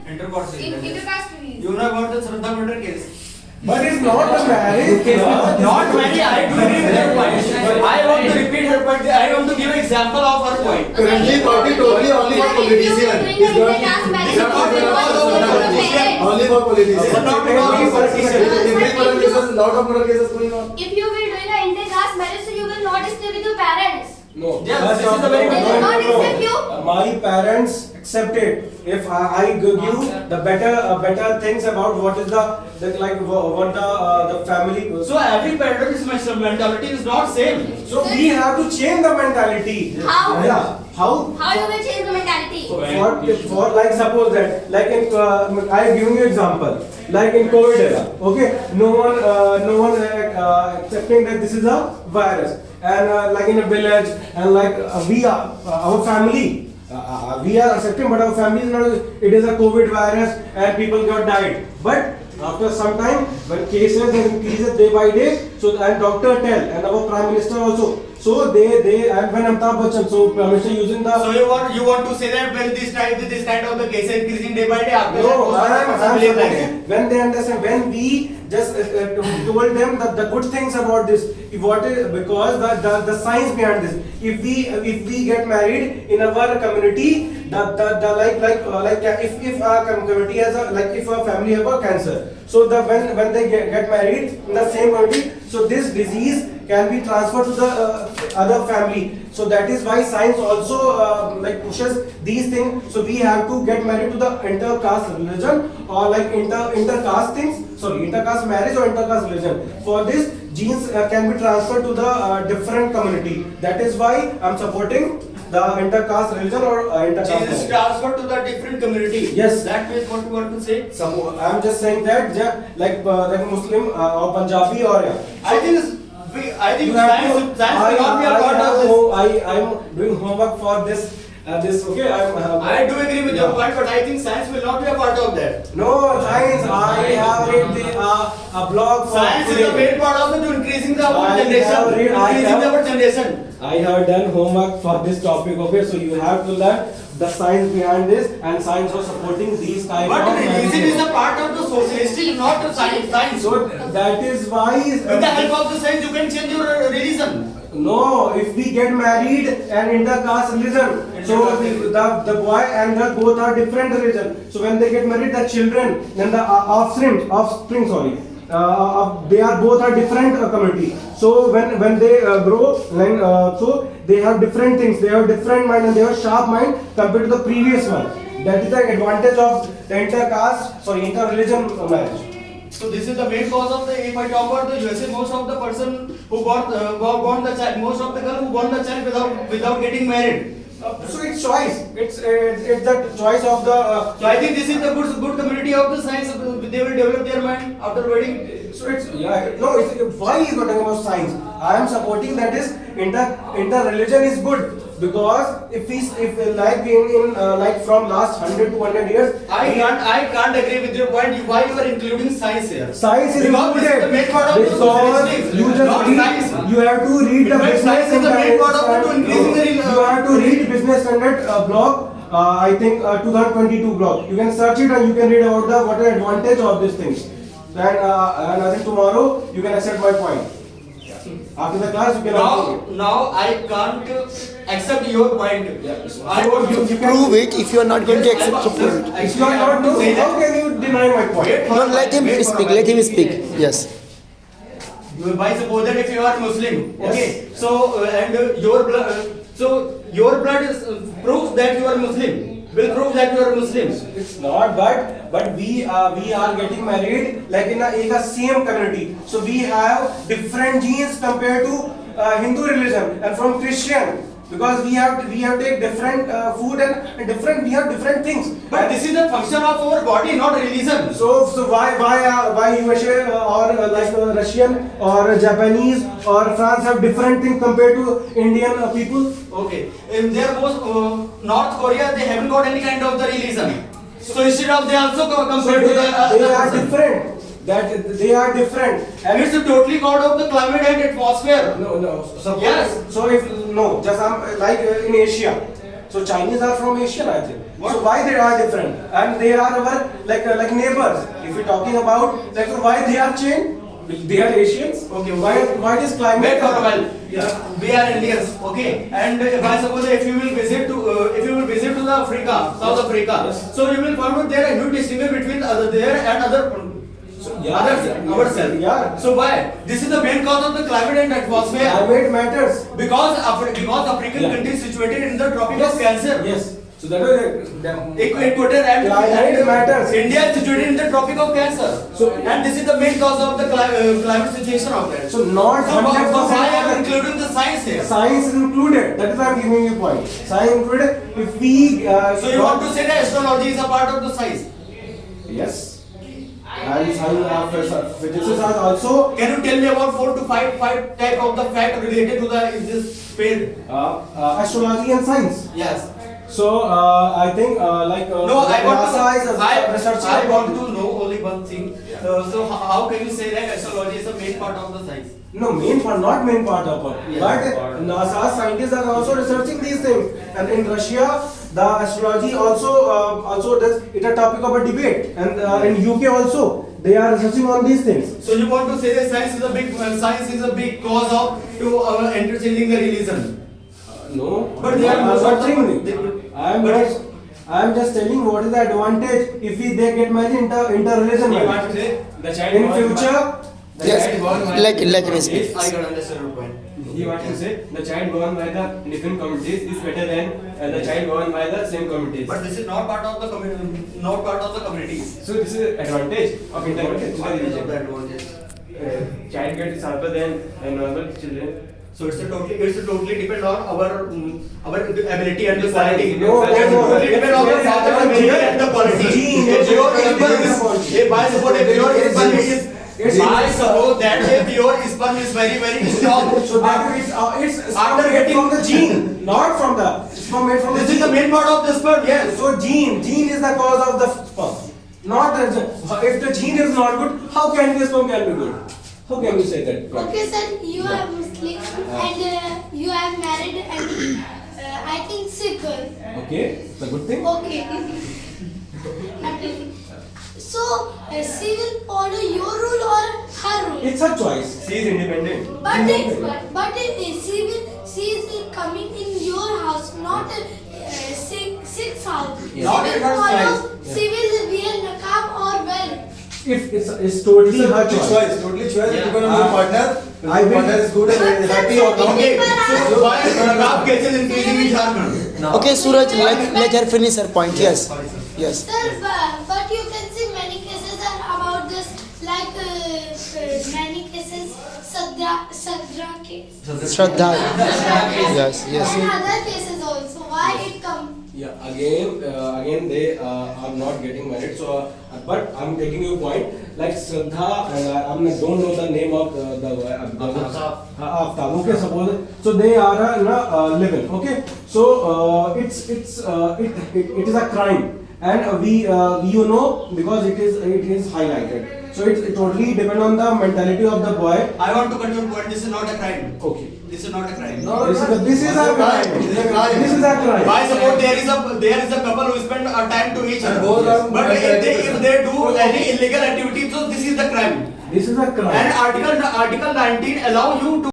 Intercaste Intercaste release. You know about the Shraddha murder case? But it's not a marriage. Not many. I do agree with her point. I want to repeat her point. I want to give an example of her point. Currently, party totally only for politician. Is not only for politician. But not because of politician. Every murder cases, lot of murder cases going on. If you will doing an intercaste marriage, so you will not stay with your parents. No. Yes, this is a very They good will not point. accept you. My parents accepted. If I give you the better things about what is the like what the family. So every parent's mentality is not same. So we have to change the mentality. How? Yeah. How? How you will change the mentality? For like suppose that like in I give you example like in COVID era, okay, no one accepting that this is a virus, and like in a village and like we are our family. We are accepting, but our family is not. It is a COVID virus, and people got died. But after some time, when cases increases day by day, so and doctor tell, and our prime minister also. So they and when Amitabh Bachchan, so prime minister using the. So you want to say that when this kind of the cases increasing day by day, after No, that, believe like it. when they understand, when we just told them that the good things about this, what is because the science behind this. If we get married in our community, the like if our community has a like if our family have a cancer, so the when they get married in the same community, so this disease can be transferred to the other family. So that is why science also like pushes these things. So we have to get married to the intercaste religion or like intercaste things. Sorry, intercaste marriage or intercaste religion. For this, genes can be transferred to the different community. That is why I'm supporting the intercaste religion or intercaste Jesus marriage. transferred to the different community. Yes. That means what you want to say? I'm just saying that like Muslim or Punjabi or yeah. I think You have to- science will not be a part of this. I'm doing homework for this. Okay. I do agree with your point, but I think science will not be a part of that. No, science. I have read a blog for Science is today. the main part of it to increasing the our I generation. have read- I Increasing have- our generation. I have done homework for this topic. Okay, so you have to learn the science behind this, and science was supporting these type But of. religion is a part of the socialistic, not the science. So that is why. With the help of the science, you can change your religion. No, if we get married and intercaste religion, so the boy and the both are different religion. So when they get married, the children, then the offspring, sorry, they are both are different community. So when they grow, then so they have different things. They have different mind and they have sharp mind compared to the previous one. That is the advantage of the interreligion marriage. So this is the main cause of the. If I talk about the USA, most of the person who born the child, most of the girl who born the child without getting married. So it's choice. It's the choice of the. So I think this is the good community of the science. They will develop their mind after wedding. So it's why you are talking about science? I am supporting that is inter-religion is good because if like in like from last 100 to 100 years. I can't agree with your point. Why you are including science here? Science is Because this is the main part of the because socialistic, you just not read, science. you have to read the But business science is the main part of it to increasing the you have to read business standard blog. I think 2022 blog. You can search it and you can read about the what are advantage of these things. And I think tomorrow you can accept my point. After the class you can Now I can't accept your point. I want you to Prove it. If you are not going to accept, so prove it. If you are not true, how can you deny my point? No, let him speak. Let him speak. Yes. By suppose that if you are Muslim, okay, so and your blood, so your blood is proves that you are Muslim. Will prove that you are Muslim. It's not, but we are getting married like in a same community. So we have different genes compared to Hindu religion and from Christian because we have take different food and different we have different things. But this is a function of our body, not religion. So why USA or like Russian or Japanese or France have different things compared to Indian people? Okay, in their most North Korea, they haven't got any kind of the religion. So instead of they also compared to the they are different. That they are different. and it's totally out of the climate and atmosphere. No. Yes. So if no, just like in Asia. So Chinese are from Asia, I think. What? So why they are different? And they are our like neighbors. If we're talking about like so why they are chained? They are Asians. Okay, Why is climate? Wait for a while. Yeah. We are Indians, okay. And if I suppose if you will visit to the Africa, South Africa, Yes. so you will find out there are huge distinction between there and other. Ourselves. Yeah. So why? This is the main cause of the climate and atmosphere. Climate matters. Because African Yeah. countries situated in the tropic of Cancer. Yes. So that was Equator and Climate matters. India is situated in the tropic of Cancer. So- and this is the main cause of the climate situation of that. So not So why 100% I am including the science here? Science is included. That is why I am giving you a point. Science included. If we So you want to say that astrology is a part of the science? yes. And science physics are also Can you tell me about 4 to 5 type of the fact related to the in this field? astrology and science. Yes. So I think No, I NASA is want researching I about want it. to know only one thing. So how can you say that astrology is a main part of the science? No, main part, not main part of it. Yes. But NASA scientists are also researching these things. And in Russia, the astrology also does it a topic of a debate. And in UK also, they are researching on these things. So you want to say that science is a big cause of to interchanging the religion? No, But they are I'm not not- saying they- it. I am just telling what is the advantage if they get married inter-religion You want marriage. to say the child In born future, the Yes, child born by let me speak. I can understand your point. He wants to say the child born by the different communities is better than the child born by the same communities. But this is not part of the community, not part of the communities. So this is advantage of What is the interreligion. advantage? Child gets sharper than normal children. So it's a totally depend on our ability and the Yes, quality. no, It's no, totally depend on the no, father no, ability no, and the quality. gene, If your it's- sperm is, if by suppose if your sperm is, I suppose that if your sperm is very strong. so that it's After made getting- from the gene, not from the. It's made from the This is the gene. main part of the sperm. Yes. So gene is the cause of the sperm. Not the, if the gene is not good, how can the sperm can be good? How can you say that? Okay, sir, you are Muslim and you are married and I think sick girl. Okay, it's a good thing. Okay. So, she will follow your rule or her rule? It's a choice. She is independent. But she is coming in your house, not six house. Not She in will her follow, choice. she will wear niqab or well. If it's totally her choice. Totally choice. Yeah. Depend on your partner. If I your will- partner is good and But happy sir, or not. Okay. People So why niqab cases increasing in Jharkhand? No. Okay, Suraj, let her finish her point. Yes. Sorry, sir. Yes. Sir, but you can see many cases are about this, like many cases, Sadra case. Shraddha. Yes, yes. And other cases also. Why it come? Yeah, again they are not getting married. So, but I'm taking your point. Like Shraddha, and I don't know the name of the Aftab. Okay, suppose so they are living. Okay, so it is a crime, and we because it is highlighted. So it totally depend on the mentality of the boy. I want to continue point. This is not a crime. Okay. This is not a crime. This is a crime. This is a crime. Why suppose there is a couple who spend a time to each other. Both are- But if they do any illegal activity, so this is the crime. This is a crime. And Article 19 allow you to